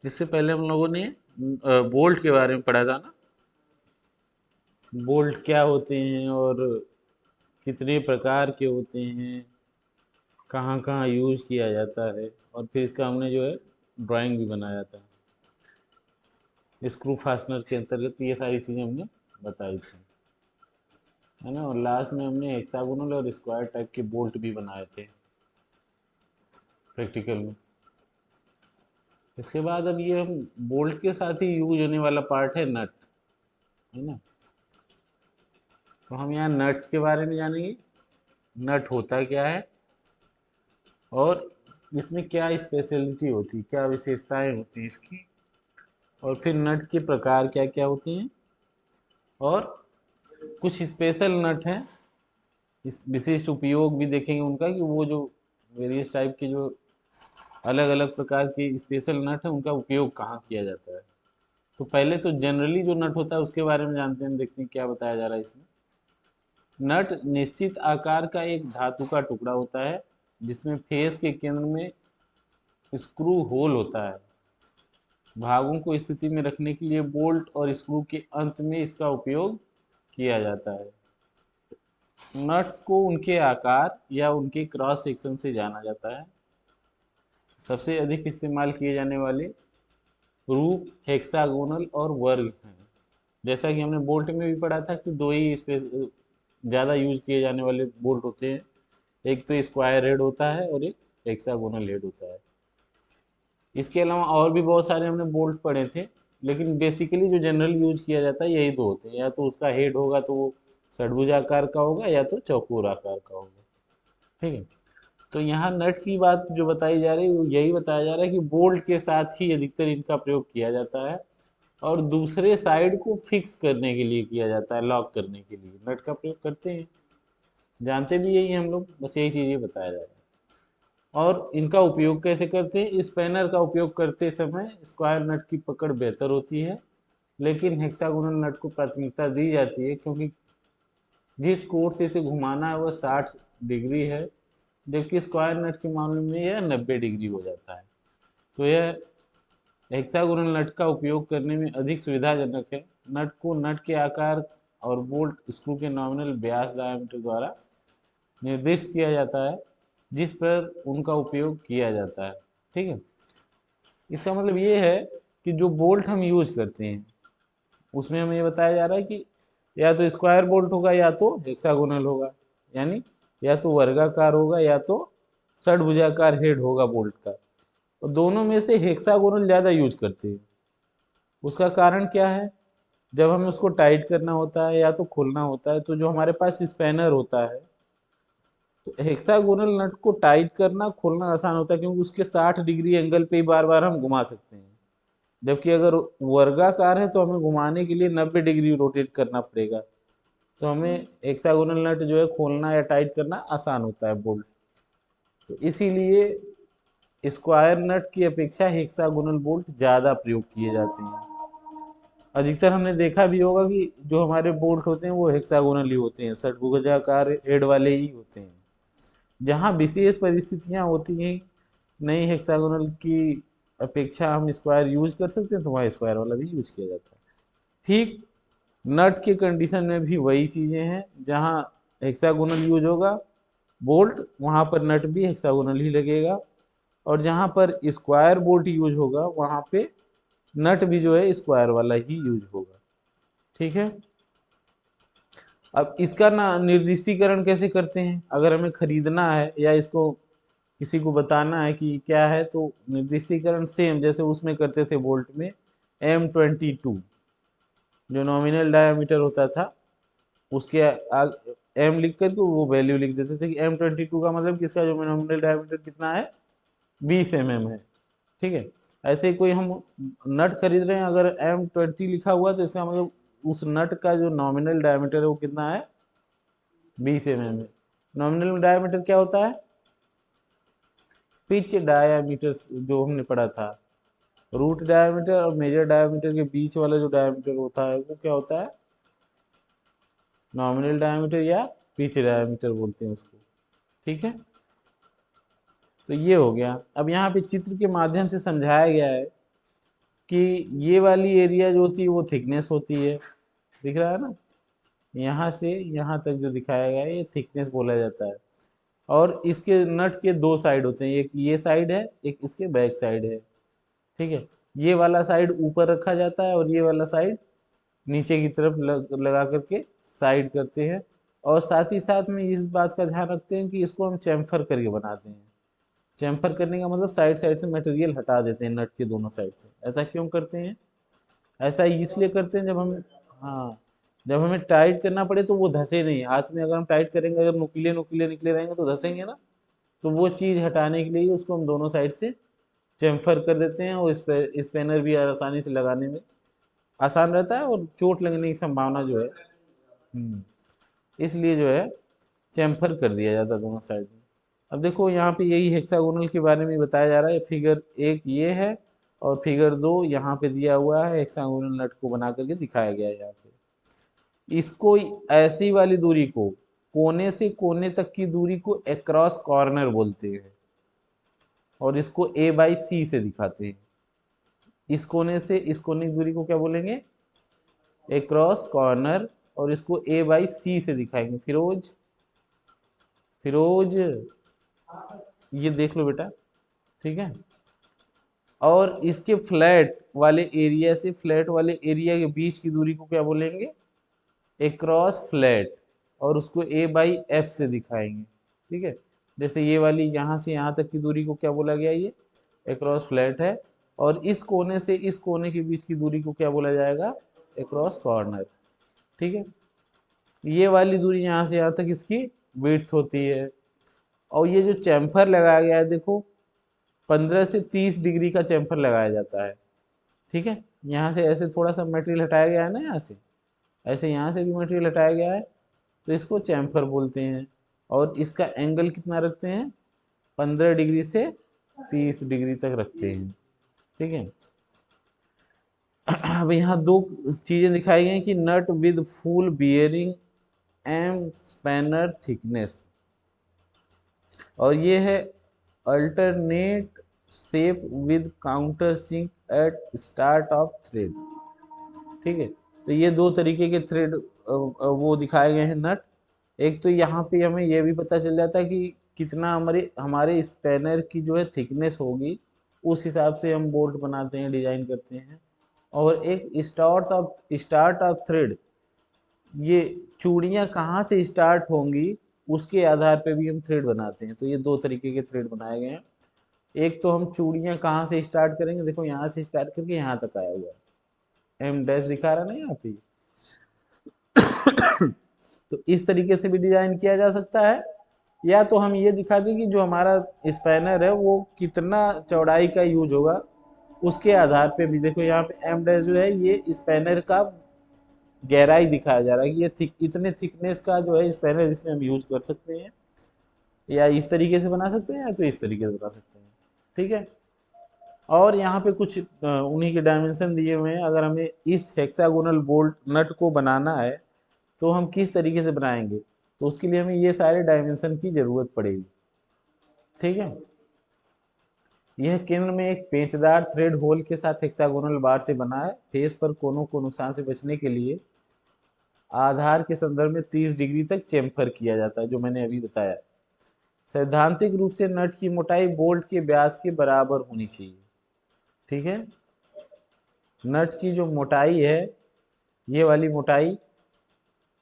इससे पहले हम लोगों ने बोल्ट के बारे में पढ़ा था ना। बोल्ट क्या होते हैं और कितने प्रकार के होते हैं, कहाँ कहाँ यूज किया जाता है, और फिर इसका हमने जो है ड्राइंग भी बनाया था स्क्रू फास्टनर के अंतर्गत। ये सारी चीज़ें हमने बताई थी, है ना। और लास्ट में हमने हेक्सागोनल और स्क्वायर टाइप के बोल्ट भी बनाए थे प्रैक्टिकल में। इसके बाद अब ये हम बोल्ट के साथ ही यूज होने वाला पार्ट है नट, है ना। तो हम यहाँ नट्स के बारे में जानेंगे, नट होता क्या है और इसमें क्या स्पेशलिटी होती है, क्या विशेषताएं होती हैं इसकी, और फिर नट के प्रकार क्या क्या होते हैं, और कुछ स्पेशल नट हैं, इस विशिष्ट उपयोग भी देखेंगे उनका, कि वो जो वेरियस टाइप के जो अलग अलग प्रकार के स्पेशल नट हैं उनका उपयोग कहाँ किया जाता है। तो पहले तो जनरली जो नट होता है उसके बारे में जानते हैं, देखते हैं क्या बताया जा रहा है इसमें। नट निश्चित आकार का एक धातु का टुकड़ा होता है जिसमें फेस के केंद्र में स्क्रू होल होता है। भागों को स्थिति में रखने के लिए बोल्ट और स्क्रू के अंत में इसका उपयोग किया जाता है। नट्स को उनके आकार या उनके क्रॉस सेक्शन से जाना जाता है। सबसे अधिक इस्तेमाल किए जाने वाले रूप हेक्सागोनल और वर्ग हैं। जैसा कि हमने बोल्ट में भी पढ़ा था कि दो ही स्पेस ज़्यादा यूज किए जाने वाले बोल्ट होते हैं, एक तो स्क्वायर हेड होता है और एक हेक्सागोनल हेड होता है। इसके अलावा और भी बहुत सारे हमने बोल्ट पढ़े थे, लेकिन बेसिकली जो जनरल यूज किया जाता है यही दो होते हैं, या तो उसका हेड होगा तो वो षडभुजाकार का होगा या तो चौकोर आकार का होगा। ठीक है। तो यहाँ नट की बात जो बताई जा रही है वो यही बताया जा रहा है कि बोल्ट के साथ ही अधिकतर इनका प्रयोग किया जाता है, और दूसरे साइड को फिक्स करने के लिए किया जाता है, लॉक करने के लिए नट का प्रयोग करते हैं। जानते भी यही हम लोग, बस यही चीज़ें बताया जा रहा है। और इनका उपयोग कैसे करते हैं, स्पैनर का उपयोग करते समय स्क्वायर नट की पकड़ बेहतर होती है, लेकिन हेक्सागोनल नट को प्राथमिकता दी जाती है क्योंकि जिस कोण से इसे घुमाना है वह 60 डिग्री है, जबकि स्क्वायर नट के मामले में यह 90 डिग्री हो जाता है। तो यह हेक्सागोनल नट का उपयोग करने में अधिक सुविधाजनक है। नट को नट के आकार और बोल्ट स्क्रू के नॉमिनल व्यास डायमीटर द्वारा निर्दिष्ट किया जाता है जिस पर उनका उपयोग किया जाता है। ठीक है। इसका मतलब ये है कि जो बोल्ट हम यूज करते हैं उसमें हमें ये बताया जा रहा है कि या तो स्क्वायर बोल्ट होगा या तो हेक्सागोनल होगा, यानी या तो वर्गाकार होगा या तो षडभुजाकार हेड होगा बोल्ट का। और दोनों में से हेक्सागोनल ज़्यादा यूज करते हैं। उसका कारण क्या है, जब हमें उसको टाइट करना होता है या तो खोलना होता है तो जो हमारे पास स्पैनर होता है, तो हेक्सागोनल नट को टाइट करना खोलना आसान होता है क्योंकि उसके 60 डिग्री एंगल पे ही बार बार हम घुमा सकते हैं। जबकि अगर वर्गाकार है तो हमें घुमाने के लिए 90 डिग्री रोटेट करना पड़ेगा। तो हमें हेक्सागोनल नट जो है खोलना या टाइट करना आसान होता है बोल्ट। तो इसीलिए स्क्वायर नट की अपेक्षा हेक्सागोनल बोल्ट ज़्यादा प्रयोग किए जाते हैं। अधिकतर हमने देखा भी होगा कि जो हमारे बोल्ट होते हैं वो हेक्सागोनल ही होते हैं, षटभुजाकार हेड वाले ही होते हैं। जहाँ विशेष परिस्थितियाँ होती हैं नई हेक्सागोनल की अपेक्षा हम स्क्वायर यूज कर सकते हैं, तो वहाँ स्क्वायर वाला भी यूज किया जाता है। ठीक नट के कंडीशन में भी वही चीज़ें हैं, जहाँ हेक्सागोनल यूज होगा बोल्ट वहाँ पर नट भी हेक्सागोनल ही लगेगा, और जहाँ पर स्क्वायर बोल्ट यूज होगा वहाँ पे नट भी जो है स्क्वायर वाला ही यूज होगा। ठीक है। अब इसका ना निर्दिष्टीकरण कैसे करते हैं, अगर हमें खरीदना है या इसको किसी को बताना है कि क्या है, तो निर्दिष्टीकरण सेम जैसे उसमें करते थे बोल्ट में, M22 जो नॉमिनल डायामीटर होता था उसके एम लिख करके वो वैल्यू लिख देते थे कि M22 का मतलब कि इसका जो नॉमिनल डायमीटर कितना है, 20 mm है। ठीक है। ऐसे ही कोई हम नट खरीद रहे हैं, अगर M20 लिखा हुआ तो इसका मतलब उस नट का जो नॉमिनल डायमीटर है वो कितना है, 20 mm है। नॉमिनल डायमीटर क्या होता है, पिच डायामीटर जो हमने पढ़ा था। रूट डायमीटर और मेजर डायमीटर के बीच वाला जो डायमीटर होता है वो क्या होता है, नॉमिनल डायमीटर या पिच डायमीटर बोलते हैं उसको। ठीक है। तो ये हो गया। अब यहाँ पे चित्र के माध्यम से समझाया गया है कि ये वाली एरिया जो होती है वो थिकनेस होती है, दिख रहा है ना, यहाँ से यहाँ तक जो दिखाया गया है ये थिकनेस बोला जाता है। और इसके नट के दो साइड होते हैं, एक ये साइड है, एक इसके बैक साइड है, ठीक है। ये वाला साइड ऊपर रखा जाता है और ये वाला साइड नीचे की तरफ लगा करके साइड करते हैं। और साथ ही साथ में इस बात का ध्यान रखते हैं कि इसको हम चैम्फर करके बनाते हैं। चैम्फर करने का मतलब साइड साइड से मटेरियल हटा देते हैं नट के दोनों साइड से। ऐसा क्यों करते हैं? ऐसा इसलिए करते हैं जब हम, हाँ, जब हमें टाइट करना पड़े तो वो धसे नहीं। हाथ में अगर हम टाइट करेंगे, अगर नुकीले नुकीले निकले रहेंगे तो धसेंगे ना। तो वो चीज़ हटाने के लिए उसको हम दोनों साइड से चैम्फर कर देते हैं, और स्पेनर भी आसानी से लगाने में आसान रहता है और चोट लगने की संभावना जो है, इसलिए जो है चैम्फर कर दिया जाता है दोनों साइड में। अब देखो यहाँ पे यही हेक्सागोनल के बारे में बताया जा रहा है। फिगर 1 ये है और फिगर 2 यहाँ पे दिया हुआ है, हेक्सागोनल नट को बना करके दिखाया गया है यहाँ पे। इसको, ऐसी वाली दूरी को, कोने से कोने तक की दूरी को एक्रॉस कॉर्नर बोलते हैं, और इसको ए बाई सी से दिखाते हैं। इस कोने से इस कोने की दूरी को क्या बोलेंगे? Across corner. और इसको ए बाई सी से दिखाएंगे। फिरोज, फिरोज, ये देख लो बेटा, ठीक है। और इसके फ्लैट वाले एरिया से फ्लैट वाले एरिया के बीच की दूरी को क्या बोलेंगे? Across flat. और उसको ए बाई एफ से दिखाएंगे, ठीक है। जैसे ये वाली यहाँ से यहाँ तक की दूरी को क्या बोला गया? ये एक्रॉस फ्लैट है। और इस कोने से इस कोने के बीच की दूरी को क्या बोला जाएगा? एक्रॉस कॉर्नर, ठीक है। ये वाली दूरी यहाँ से यहाँ तक इसकी विड्थ होती है। और ये जो चैम्फर लगाया गया है, देखो 15 से 30 डिग्री का चैम्फर लगाया जाता है, ठीक है। यहाँ से ऐसे थोड़ा सा मटेरियल हटाया गया है ना, यहाँ से ऐसे यहाँ से भी मटेरियल हटाया गया है, तो इसको चैम्फर बोलते हैं। और इसका एंगल कितना रखते हैं? 15 डिग्री से 30 डिग्री तक रखते हैं, ठीक है। अब यहाँ दो चीज़ें दिखाई गई कि nut with full bearing M spanner thickness, और ये है alternate shape with countersink at start of thread, ठीक है। तो ये दो तरीके के थ्रेड वो दिखाए गए हैं नट। एक तो यहाँ पे हमें ये भी पता चल जाता है कि कितना हमारे हमारे स्पैनर की जो है थिकनेस होगी, उस हिसाब से हम बोल्ट बनाते हैं, डिजाइन करते हैं। और एक स्टार्ट ऑफ थ्रेड, ये चूड़ियाँ कहाँ से स्टार्ट होंगी उसके आधार पे भी हम थ्रेड बनाते हैं। तो ये दो तरीके के थ्रेड बनाए गए हैं। एक तो हम चूड़ियाँ कहाँ से स्टार्ट करेंगे, देखो यहाँ से स्टार्ट करके यहाँ तक आया हुआ है, एम डैश दिखा रहा ना यहाँ पे। तो इस तरीके से भी डिजाइन किया जा सकता है, या तो हम ये दिखा दें कि जो हमारा स्पैनर है वो कितना चौड़ाई का यूज होगा, उसके आधार पे भी। देखो यहाँ पे एम डैश जो है ये स्पैनर का गहराई दिखाया जा रहा है कि ये इतने थिकनेस का जो है स्पैनर इसमें हम यूज कर सकते हैं, या इस तरीके से बना सकते हैं या तो इस तरीके से बना सकते हैं, ठीक है। और यहाँ पे कुछ उन्हीं के डायमेंशन दिए हुए हैं। अगर हमें इस हेक्सागोनल बोल्ट नट को बनाना है तो हम किस तरीके से बनाएंगे, तो उसके लिए हमें ये सारे डायमेंशन की जरूरत पड़ेगी, ठीक है। यह केंद्र में एक पेचदार थ्रेड होल के साथ हेक्सागोनल बार से बना है। फेस पर कोनों को नुकसान से बचने के लिए आधार के संदर्भ में 30 डिग्री तक चेम्फर किया जाता है, जो मैंने अभी बताया। सैद्धांतिक रूप से नट की मोटाई बोल्ट के व्यास के बराबर होनी चाहिए, ठीक है। नट की जो मोटाई है, ये वाली मोटाई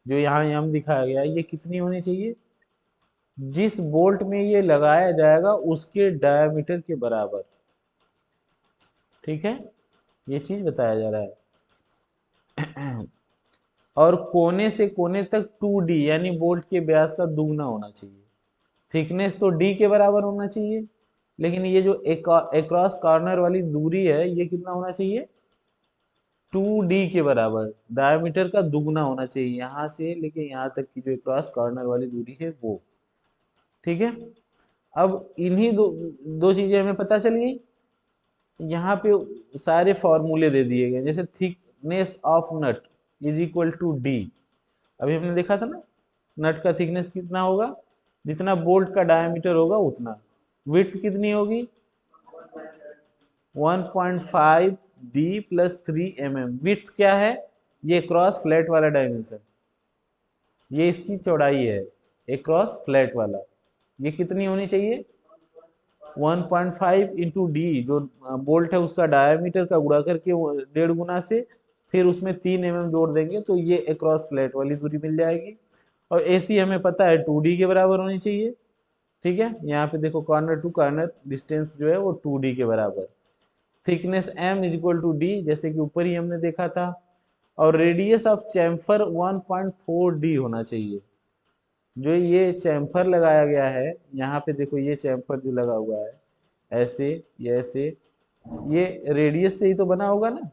जो यहाँ एम दिखाया गया है, ये कितनी होनी चाहिए? जिस बोल्ट में ये लगाया जाएगा उसके डायमीटर के बराबर, ठीक है। ये चीज बताया जा रहा है। और कोने से कोने तक 2D यानी बोल्ट के व्यास का दुगना होना चाहिए। थिकनेस तो D के बराबर होना चाहिए, लेकिन ये जो एक्रॉस कॉर्नर वाली दूरी है ये कितना होना चाहिए? 2D के बराबर, डायमीटर का दुगना होना चाहिए, यहाँ से लेके यहाँ तक की जो क्रॉस कॉर्नर वाली दूरी है वो, ठीक है। अब इन्हीं दो चीजें हमें पता चल गई। यहाँ पे सारे फॉर्मूले दे दिए गए, जैसे thickness of nut is equal to D. अभी हमने देखा था ना, नट का थिकनेस कितना होगा? जितना बोल्ट का डायमीटर होगा उतना। विड्थ कितनी होगी? 1.5 डी प्लस 3 mm। विड्थ क्या है? ये क्रॉस फ्लैट वाला डायमेंशन, ये इसकी चौड़ाई है एक क्रॉस फ्लैट वाला। ये कितनी होनी चाहिए? 1.5 इंटू डी, जो बोल्ट है उसका डायमीटर का गुणा करके 1.5 गुना से, फिर उसमें 3 mm जोड़ देंगे तो ये अक्रॉस फ्लैट वाली दूरी मिल जाएगी। और AC हमें पता है 2D के बराबर होनी चाहिए। ठीक है, यहाँ पे देखो कॉर्नर टू कॉर्नर डिस्टेंस जो है वो 2D के बराबर। Thickness M is equal to D, जैसे कि ऊपर ही हमने देखा था। और रेडियस ऑफ चैम्फर 1.4D होना चाहिए। जो ये चैम्फर लगाया गया है यहाँ पे देखो, ये चैम्फर जो लगा हुआ है ऐसे, ये ऐसे, ये रेडियस से ही तो बना होगा ना,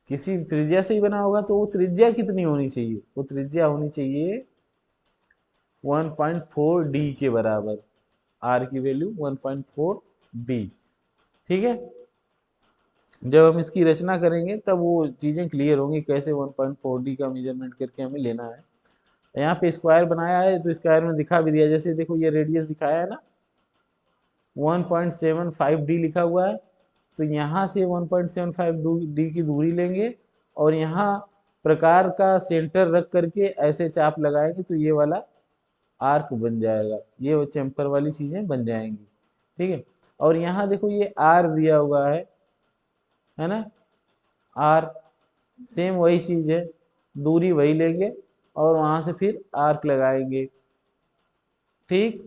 किसी त्रिज्या से ही बना होगा। तो वो त्रिज्या कितनी होनी चाहिए? वो त्रिज्या होनी चाहिए 1.4D के बराबर। R की वैल्यू 1.4D। ठीक है, जब हम इसकी रचना करेंगे तब वो चीज़ें क्लियर होंगी कैसे 1.4D का मेजरमेंट करके हमें लेना है। यहाँ पे स्क्वायर बनाया है तो स्क्वायर में दिखा भी दिया, जैसे देखो ये रेडियस दिखाया है ना, 1.75D लिखा हुआ है। तो यहाँ से 1.75D की दूरी लेंगे और यहाँ प्रकार का सेंटर रख करके ऐसे चाप लगाएंगे तो ये वाला आर्क बन जाएगा, ये चैम्फर वाली चीज़ें बन जाएंगी। ठीक है, और यहाँ देखो ये आर दिया हुआ है ना, आर, सेम वही चीज़ है, दूरी वही लेंगे और वहाँ से फिर आर्क लगाएंगे। ठीक,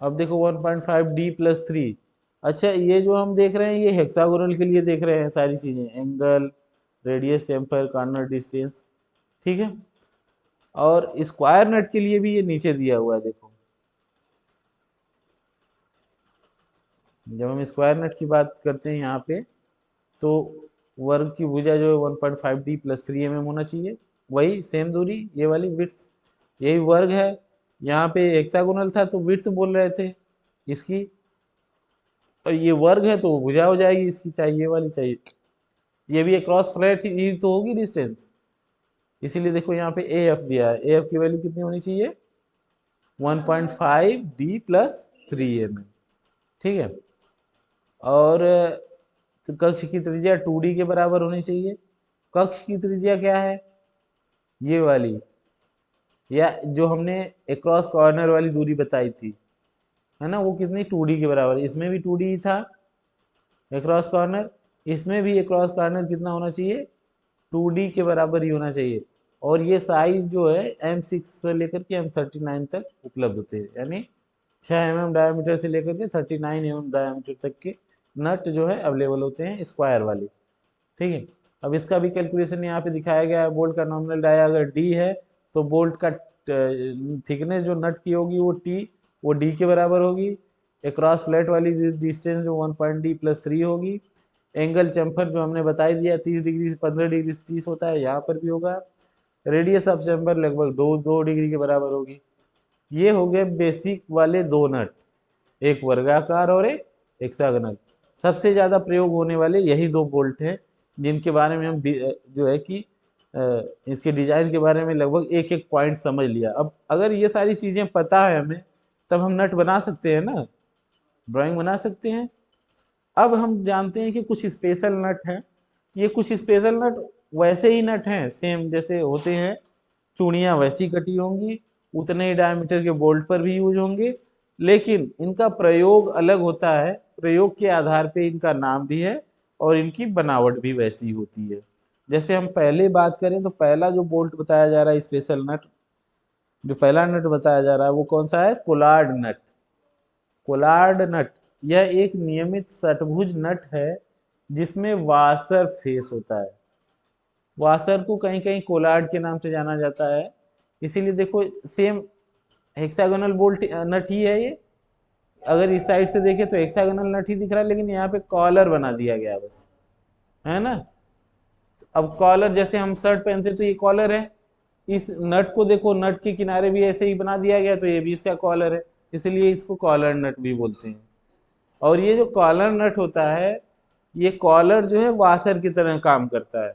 अब देखो 1.5D प्लस 3। अच्छा, ये जो हम देख रहे हैं ये हेक्सागोनल के लिए देख रहे हैं सारी चीज़ें, angle, radius, chamfer, corner distance. ठीक है, और स्क्वायर नट के लिए भी ये नीचे दिया हुआ है देखो। जब हम स्क्वायर नट की बात करते हैं यहाँ पे, तो वर्ग की भुजा जो है 1.5D प्लस 3 mm होना चाहिए, वही सेम दूरी, ये वाली विड्थ, यही वर्ग है। यहाँ पे हेक्सागोनल था तो विड्थ बोल रहे थे इसकी, और ये वर्ग है तो वो भुजा हो जाएगी इसकी, चाहिए वाली चाहिए। ये भी एक क्रॉस फ्लैट ही तो होगी डिस्टेंस, इसीलिए देखो यहाँ पे AF दिया है। AF की वैल्यू कितनी होनी चाहिए? 1.5D plus 3 mm। ठीक है, और तो कक्ष की त्रिज्या 2D के बराबर होनी चाहिए। कक्ष की त्रिज्या क्या है? ये वाली, या जो हमने अक्रॉस कॉर्नर वाली दूरी बताई थी, है ना, वो कितनी? 2D के बराबर। इसमें भी 2D ही था अक्रॉस कॉर्नर, इसमें भी अक्रॉस कॉर्नर कितना होना चाहिए? 2D के बराबर ही होना चाहिए। और ये साइज जो है M6 से लेकर के M39 तक उपलब्ध होते हैं, यानी 6 mm डायमीटर से लेकर के 39 mm डायमीटर तक के नट जो है अवेलेबल होते हैं स्क्वायर वाले। ठीक है, अब इसका भी कैलकुलेशन यहाँ पे दिखाया गया है। बोल्ट का नॉमिनल डाया अगर D है तो बोल्ट का थिकनेस जो नट की होगी वो D के बराबर होगी। अक्रॉस फ्लैट वाली डिस्टेंस जो 1.D प्लस 3 होगी। एंगल चैम्फर जो हमने बता ही दिया 30 डिग्री से 15 डिग्री से 30 होता है, यहाँ पर भी होगा। रेडियस ऑफ चैम्बर लगभग 2 डिग्री के बराबर होगी। ये हो गए बेसिक वाले दो नट, एक वर्गाकार और एक हेक्सागोनल। सबसे ज़्यादा प्रयोग होने वाले यही दो बोल्ट हैं जिनके बारे में हम जो है कि इसके डिजाइन के बारे में लगभग एक एक पॉइंट समझ लिया। अब अगर ये सारी चीज़ें पता है हमें, तब हम नट बना सकते हैं ना, ड्राइंग बना सकते हैं। अब हम जानते हैं कि कुछ स्पेशल नट हैं। ये कुछ स्पेशल नट वैसे ही नट हैं सेम जैसे होते हैं, चूड़ियाँ वैसी कटी होंगी, उतने ही डायमीटर के बोल्ट पर भी यूज होंगे, लेकिन इनका प्रयोग अलग होता है। प्रयोग के आधार पे इनका नाम भी है और इनकी बनावट भी वैसी होती है। जैसे हम पहले बात करें तो पहला जो बोल्ट बताया जा रहा है स्पेशल नट, जो पहला नट बताया जा रहा है वो कौन सा है? कोलार्ड नट। कोलार्ड नट यह एक नियमित षटभुज नट है जिसमें वाशर फेस होता है। वाशर को कहीं कहीं कोलार्ड के नाम से जाना जाता है, इसीलिए देखो सेम हेक्सागोनल बोल्ट नट ही है ये। अगर इस साइड से देखें तो हेक्सागोनल नट ही दिख रहा है, लेकिन यहाँ पे कॉलर बना दिया गया बस, है ना। अब कॉलर जैसे हम शर्ट पहनते तो ये कॉलर है, इस नट को देखो, नट के किनारे भी ऐसे ही बना दिया गया तो ये भी इसका कॉलर है, इसलिए इसको कॉलर नट भी बोलते हैं। और ये जो कॉलर नट होता है, ये कॉलर जो है वाशर की तरह काम करता है।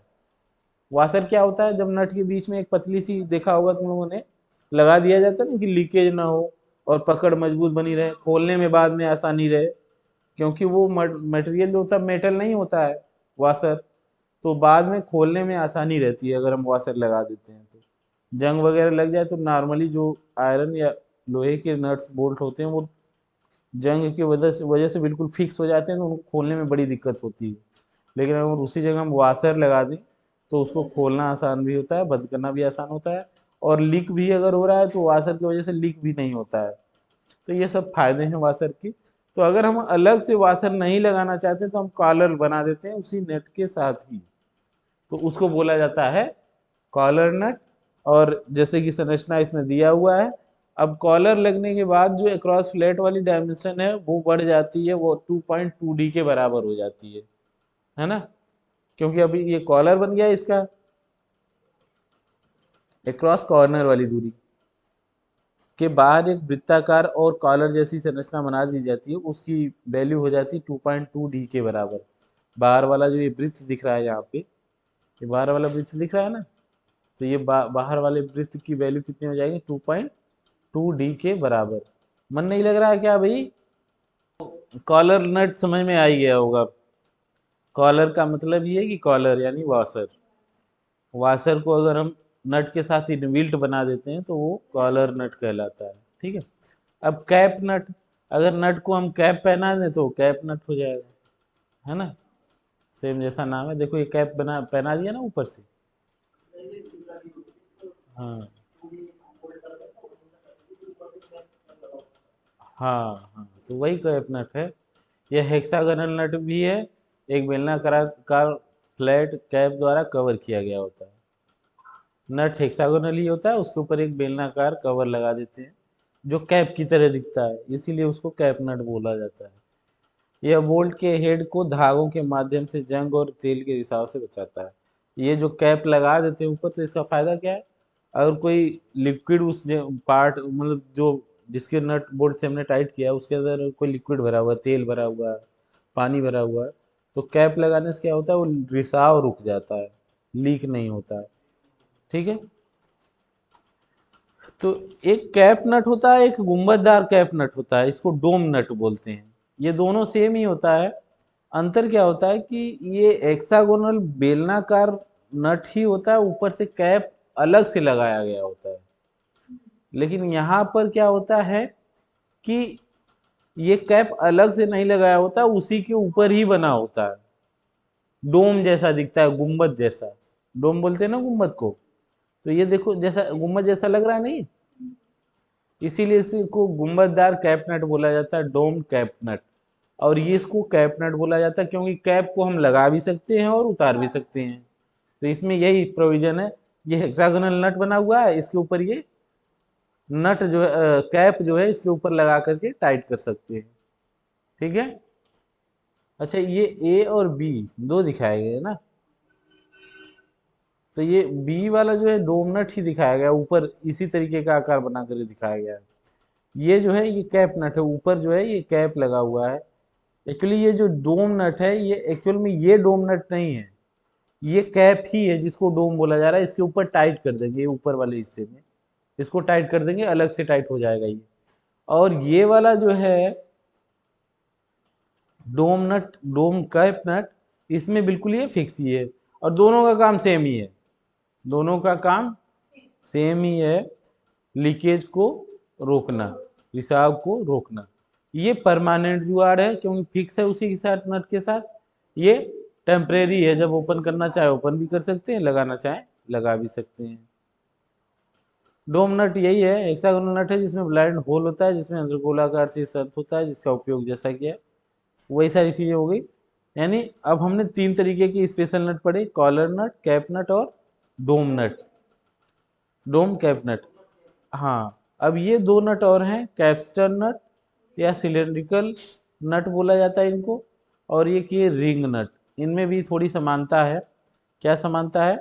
वाशर क्या होता है? जब नट के बीच में एक पतली सी, देखा होगा तुम लोगों ने, लगा दिया जाता है ना कि लीकेज ना हो और पकड़ मजबूत बनी रहे, खोलने में बाद में आसानी रहे, क्योंकि वो मटेरियल जो होता है मेटल नहीं होता है वाशर, तो बाद में खोलने में आसानी रहती है अगर हम वाशर लगा देते हैं तो। जंग वगैरह लग जाए तो नॉर्मली जो आयरन या लोहे के नट्स बोल्ट होते हैं वो जंग की वजह से बिल्कुल फिक्स हो जाते हैं, तो उनको खोलने में बड़ी दिक्कत होती है। लेकिन अगर उसी जगह हम वाशर लगा दें तो उसको खोलना आसान भी होता है, बंद करना भी आसान होता है, और लीक भी अगर हो रहा है तो वाशर की वजह से लीक भी नहीं होता है। तो ये सब फायदे हैं वाशर की। तो अगर हम अलग से वाशर नहीं लगाना चाहते तो हम कॉलर बना देते हैं उसी नेट के साथ ही, तो उसको बोला जाता है कॉलर नट। और जैसे कि संरचना इसमें दिया हुआ है, अब कॉलर लगने के बाद जो क्रॉस फ्लैट वाली डायमेंशन है वो बढ़ जाती है, वो 2.2D के बराबर हो जाती है ना, क्योंकि अभी ये कॉलर बन गया इसका क्रॉस कॉर्नर वाली दूरी के बाहर एक वृत्ताकार और कॉलर जैसी संरचना बना दी जाती है, उसकी वैल्यू हो जाती है 2.2D के बराबर। बाहर वाला जो ये वृत्त दिख रहा है यहाँ पे, ये बाहर वाला वृत्त दिख रहा है ना, तो ये बाहर वाले वृत्त की वैल्यू कितनी हो जाएगी 2.2D के बराबर। मन नहीं लग रहा है क्या भाई? कॉलर नट समझ में आ ही गया होगा। कॉलर का मतलब ये है कि कॉलर यानी वॉशर, वॉशर को अगर हम नट के साथ इनबिल्ट बना देते हैं तो वो कॉलर नट कहलाता है। ठीक है। अब कैप नट, अगर नट को हम कैप पहना दें तो कैप नट हो जाएगा, है ना, सेम जैसा नाम है। देखो ये कैप बना पहना दिया ना ऊपर से। हाँ हाँ हाँ, तो वही कैप नट है। यह हेक्सागोनल नट भी है, एक बेलनाकार फ्लैट कैप द्वारा कवर किया गया होता है। नट हेक्सागोनल ही होता है, उसके ऊपर एक बेलनाकार कवर लगा देते हैं जो कैप की तरह दिखता है, इसीलिए उसको कैप नट बोला जाता है। यह बोल्ट के हेड को धागों के माध्यम से जंग और तेल के रिसाव से बचाता है। ये जो कैप लगा देते हैं ऊपर, तो इसका फायदा क्या है, अगर कोई लिक्विड उस पार्ट मतलब जो जिसके नट बोल्ट से हमने टाइट किया है उसके अंदर कोई लिक्विड भरा हुआ है, तेल भरा हुआ है, पानी भरा हुआ है, तो कैप लगाने से क्या होता है, वो रिसाव रुक जाता है, लीक नहीं होता है। ठीक है। तो एक कैप नट होता है, एक गुंबददार कैप नट होता है, इसको डोम नट बोलते हैं। ये दोनों सेम ही होता है। अंतर क्या होता है कि ये हेक्सागोनल बेलनाकार नट ही होता है, ऊपर से कैप अलग से लगाया गया होता है। लेकिन यहाँ पर क्या होता है कि ये कैप अलग से नहीं लगाया होता, उसी के ऊपर ही बना होता है, डोम जैसा दिखता है, गुंबद जैसा। डोम बोलते हैं ना गुंबद को, तो ये देखो जैसा गुंबद जैसा लग रहा है नहीं, इसीलिए इसको गुंबददार कैप नट बोला जाता है, डोम कैप नट। और ये इसको कैप नट बोला जाता है क्योंकि कैप को हम लगा भी सकते हैं और उतार भी सकते हैं, तो इसमें यही प्रोविजन है। ये हेक्सागोनल नट बना हुआ है, इसके ऊपर ये नट जो है कैप जो है इसके ऊपर लगा करके टाइट कर सकते हैं। ठीक है। अच्छा, ये ए और बी दो दिखाए गए ना, तो ये बी वाला जो है डोम नट ही दिखाया गया, ऊपर इसी तरीके का आकार बना कर दिखाया गया है। ये जो है ये कैप नट है, ऊपर जो है ये कैप लगा हुआ है। एक्चुअली ये जो डोम नट है ये एक्चुअल में ये डोम नट नहीं है, ये कैप ही है जिसको डोम बोला जा रहा है। इसके ऊपर टाइट कर देंगे, ये ऊपर वाले हिस्से में इसको टाइट कर देंगे, अलग से टाइट हो जाएगा ये। और ये वाला जो है डोम नट, डोम कैप नट, इसमें बिल्कुल ये फिक्स ही है, और दोनों का काम सेम ही है, दोनों का काम सेम ही है, लीकेज को रोकना, रिसाव को रोकना। ये परमानेंट जुगाड़ है क्योंकि फिक्स है उसी के साथ नट के साथ। ये टेम्परेरी है, जब ओपन करना चाहे ओपन भी कर सकते हैं, लगाना चाहे लगा भी सकते हैं। डोम नट यही है, हेक्सागोनल नट है जिसमें ब्लाइंड होल होता है, जिसमें अंदर गोलाकार से सर्त होता है, जिसका उपयोग जैसा किया वही सारी चीजें हो गई। यानी अब हमने तीन तरीके की स्पेशल नट पढ़े, कॉलर नट, कैप नट और डोम नट, डोम कैप नट। हाँ, अब ये दो नट और हैं, कैप्स्टन नट या सिलेंड्रिकल नट बोला जाता है इनको, और ये कि रिंग नट। इनमें भी थोड़ी समानता है। क्या समानता है?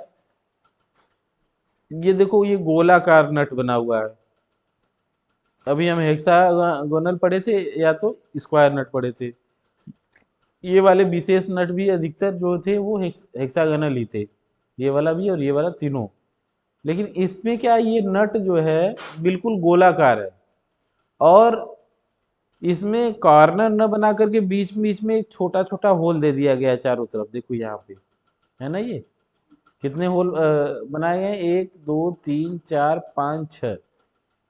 ये देखो ये गोलाकार नट बना हुआ है, अभी हम हेक्सागोनल पढ़े थे या तो स्क्वायर नट पढ़े थे। ये वाले विशेष नट भी अधिकतर जो थे वो हेक्सागोनल ही थे, ये वाला भी और ये वाला तीनों। लेकिन इसमें क्या, ये नट जो है बिल्कुल गोलाकार है, और इसमें कॉर्नर न बना करके बीच बीच में एक छोटा छोटा होल दे दिया गया है चारों तरफ, देखो यहाँ पे है ना। ये कितने होल बनाए गए हैं? 1 2 3 4 5 6।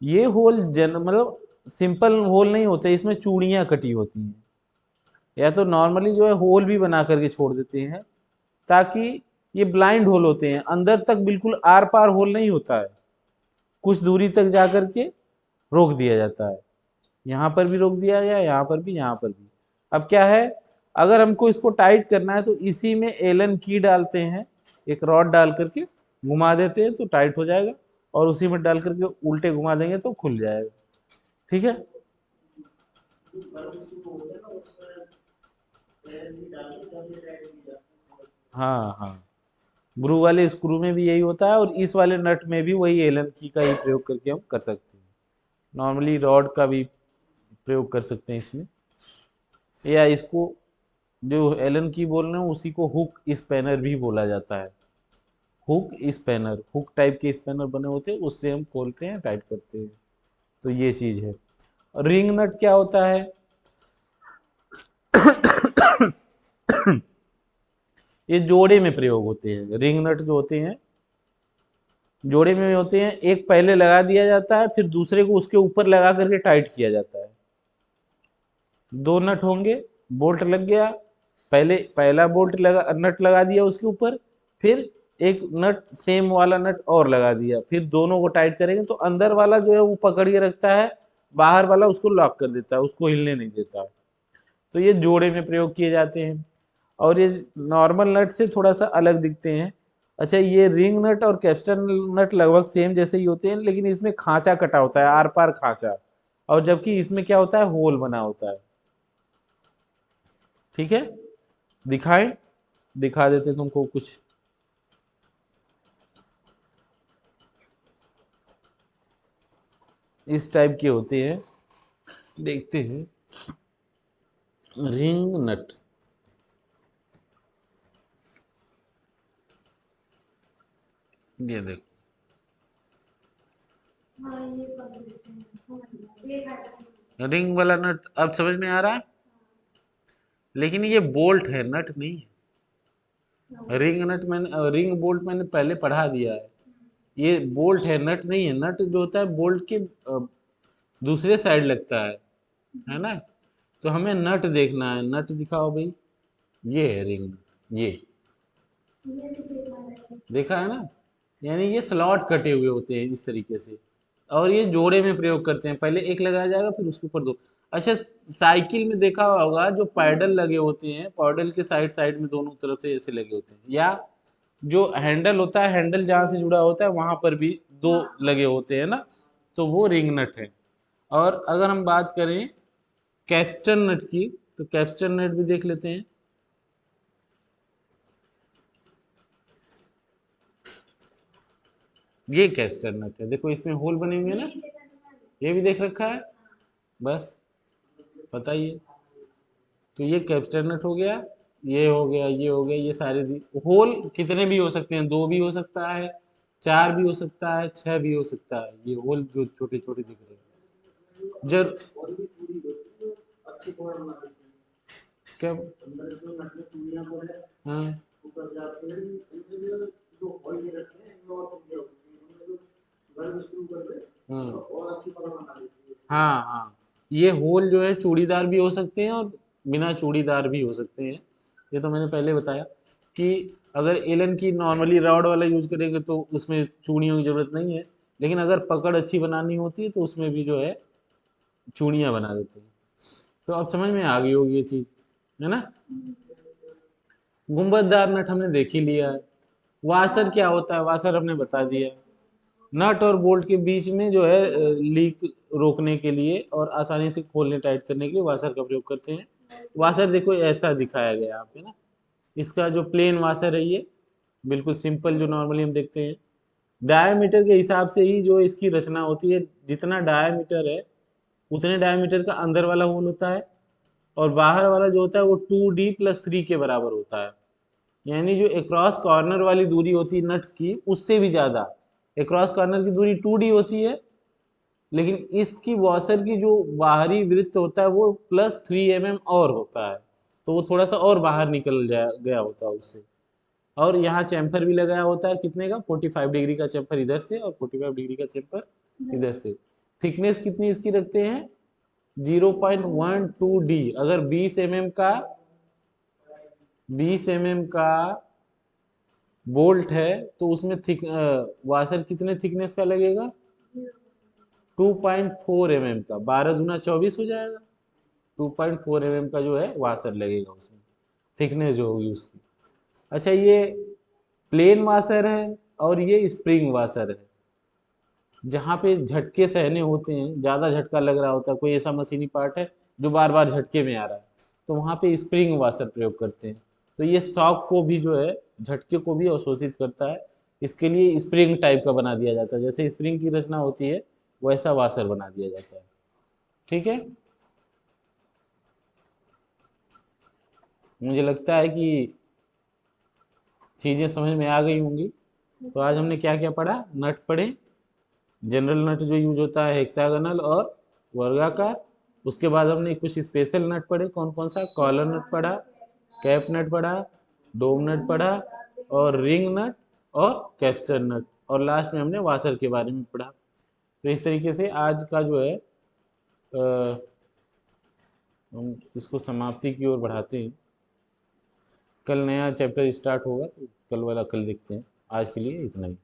ये होल मतलब सिंपल होल नहीं होते, इसमें चूड़ियाँ कटी होती हैं, या तो नॉर्मली जो है होल भी बना करके छोड़ देते हैं, ताकि ये ब्लाइंड होल होते हैं, अंदर तक बिल्कुल आर पार होल नहीं होता है, कुछ दूरी तक जा करके रोक दिया जाता है। यहाँ पर भी रोक दिया गया, यहाँ पर भी, यहाँ पर भी। अब क्या है, अगर हमको इसको टाइट करना है तो इसी में एलन की डालते हैं, एक रॉड डाल करके घुमा देते हैं तो टाइट हो जाएगा, और उसी में डाल करके उल्टे घुमा देंगे तो खुल जाएगा। ठीक है। हाँ हाँ, ब्रू वाले स्क्रू में भी यही होता है, और इस वाले नट में भी वही एलन की का ही प्रयोग करके हम कर सकते हैं। नॉर्मली रॉड का भी प्रयोग कर सकते हैं इसमें, या इसको जो एलन की बोल रहे हैं उसी को हुक स्पैनर भी बोला जाता है। हुक स्पैनर, हुक टाइप के स्पैनर बने होते हैं, उससे हम खोलते हैं, टाइट करते हैं। तो ये चीज है। रिंग नट क्या होता है? ये जोड़े में प्रयोग होते हैं। रिंग नट जो होते हैं जोड़े में होते हैं, एक पहले लगा दिया जाता है, फिर दूसरे को उसके ऊपर लगा करके टाइट किया जाता है। दो नट होंगे, बोल्ट लग गया, पहले पहला बोल्ट लगा, नट लगा दिया उसके ऊपर, फिर एक नट सेम वाला नट और लगा दिया, फिर दोनों को टाइट करेंगे तो अंदर वाला जो है वो पकड़ के रखता है, बाहर वाला उसको लॉक कर देता है, उसको हिलने नहीं देता। तो ये जोड़े में प्रयोग किए जाते हैं, और ये नॉर्मल नट से थोड़ा सा अलग दिखते हैं। अच्छा, ये रिंग नट और कैप्स्टन नट लगभग सेम जैसे ही होते हैं, लेकिन इसमें खांचा कटा होता है, आर पार खांचा, और जबकि इसमें क्या होता है, होल बना होता है। ठीक है, दिखाएं, दिखा देते तुमको कुछ। इस टाइप के होते हैं, देखते हैं। रिंग नट, ये देखो रिंग वाला नट, अब समझ में आ रहा है? लेकिन ये बोल्ट है, नट नहीं है। रिंग नट मैंने, रिंग बोल्ट मैंने पहले पढ़ा दिया है। ये बोल्ट है, नट नहीं है। नट जो होता है बोल्ट के दूसरे साइड लगता है ना। तो हमें नट देखना है, नट दिखाओ भाई। ये है रिंग, ये देखा है ना। यानी ये स्लॉट कटे हुए होते हैं इस तरीके से, और ये जोड़े में प्रयोग करते हैं, पहले एक लगाया जाएगा फिर उसके ऊपर दो। अच्छा, साइकिल में देखा होगा जो पैडल लगे होते हैं, पैडल के साइड साइड में दोनों तरफ से ऐसे लगे होते हैं, या जो हैंडल होता है, हैंडल जहाँ से जुड़ा होता है वहां पर भी दो लगे होते हैं ना, तो वो रिंग नट है। और अगर हम बात करें कैप्स्टन नट की, तो कैप्स्टन नट भी देख लेते हैं। ये कैप्स्टन नट है, देखो इसमें होल बने हुए हैं ना, ये भी देख रखा है, बस बताइए। तो ये कैप्स्टन नट हो गया, ये हो गया, ये हो गया, ये सारे होल कितने भी हो सकते हैं, दो भी हो सकता है, चार भी हो सकता है, छह भी हो सकता है। ये होल जो छोटे छोटे दिख रहे हैं जब क्या, हाँ हाँ हाँ हाँ, ये होल जो है चूड़ीदार भी हो सकते हैं और बिना चूड़ीदार भी हो सकते हैं। ये तो मैंने पहले बताया कि अगर एलन की नॉर्मली रॉड वाला यूज करेंगे तो उसमें चूड़ियों की जरूरत नहीं है, लेकिन अगर पकड़ अच्छी बनानी होती है तो उसमें भी जो है चूड़ियाँ बना देते हैं। तो अब समझ में आ गई होगी ये चीज़, है ना। गुंबददार नट हमने देख ही लिया है। वाशर क्या होता है, वाशर हमने बता दिया। नट और बोल्ट के बीच में जो है लीक रोकने के लिए और आसानी से खोलने टाइट करने के लिए वाशर का प्रयोग करते हैं। वाशर देखो ऐसा दिखाया गया है यहाँ पे ना, इसका जो प्लेन वाशर है ये बिल्कुल सिंपल जो नॉर्मली हम देखते हैं, डायमीटर के हिसाब से ही जो इसकी रचना होती है, जितना डायमीटर है उतने डायमीटर का अंदर वाला होल होता है, और बाहर वाला जो होता है वो 2D+3 के बराबर होता है। यानी जो एक्रॉस कॉर्नर वाली दूरी होती है नट की, उससे भी ज़्यादा। एक्रॉस कॉर्नर की दूरी 2D होती है, लेकिन इसकी वॉशर की जो बाहरी वृत्त होता है वो +3 mm और होता है, तो वो थोड़ा सा और बाहर निकल गया होता है उससे। और यहाँ चैम्फर भी लगाया होता है, कितने का, 45 डिग्री का चैम्फर इधर से और 45 डिग्री का चैम्फर इधर से। थिकनेस कितनी इसकी रखते हैं, 0.12D। अगर 20 mm का बोल्ट है तो उसमें वाशर कितने थिकनेस का लगेगा, 2.4 mm का। 12 × 24 हो जाएगा। 2.4 mm का जो है वाशर लगेगा उसमें, थिकनेस जो होगी उसकी। अच्छा, ये प्लेन वाशर है और ये स्प्रिंग वाशर है। जहाँ पे झटके सहने होते हैं, ज़्यादा झटका लग रहा होता है, कोई ऐसा मशीनी पार्ट है जो बार बार झटके में आ रहा है, तो वहाँ पे स्प्रिंग वाशर प्रयोग करते हैं। तो ये शॉक को भी जो है, झटके को भी अवशोषित करता है। इसके लिए स्प्रिंग टाइप का बना दिया जाता है, जैसे स्प्रिंग की रचना होती है वैसा वाशर बना दिया जाता है। ठीक है, मुझे लगता है कि चीज़ें समझ में आ गई होंगी। तो आज हमने क्या क्या पढ़ा, नट पढ़े। जनरल नट जो यूज होता है हेक्सागोनल और वर्गाकार। उसके बाद हमने कुछ स्पेशल नट पढ़े, कौन कौन सा, कॉलर नट पढ़ा, कैप नट पढ़ा, डोम नट पढ़ा, और रिंग नट और कैप्स्टर नट, और लास्ट में हमने वाशर के बारे में पढ़ा। तो इस तरीके से आज का जो है हम इसको समाप्ति की ओर बढ़ाते हैं। कल नया चैप्टर स्टार्ट होगा, तो कल वाला कल देखते हैं। आज के लिए इतना ही।